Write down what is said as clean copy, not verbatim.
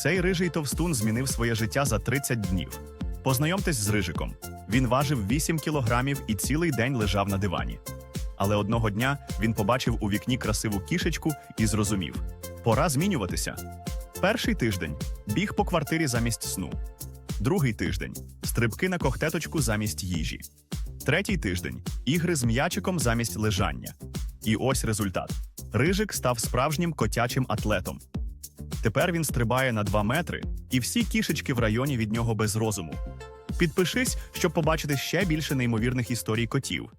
Цей рижий товстун змінив своє життя за 30 днів. Познайомтесь з Рижиком. Він важив 8 кілограмів і цілий день лежав на дивані. Але одного дня він побачив у вікні красиву кішечку і зрозумів – пора змінюватися. Перший тиждень – біг по квартирі замість сну. Другий тиждень – стрибки на когтеточку замість їжі. Третій тиждень – ігри з м'ячиком замість лежання. І ось результат. Рижик став справжнім котячим атлетом. Тепер він стрибає на 2 метри, і всі кішечки в районі від нього без розуму. Підпишись, щоб побачити ще більше неймовірних історій котів.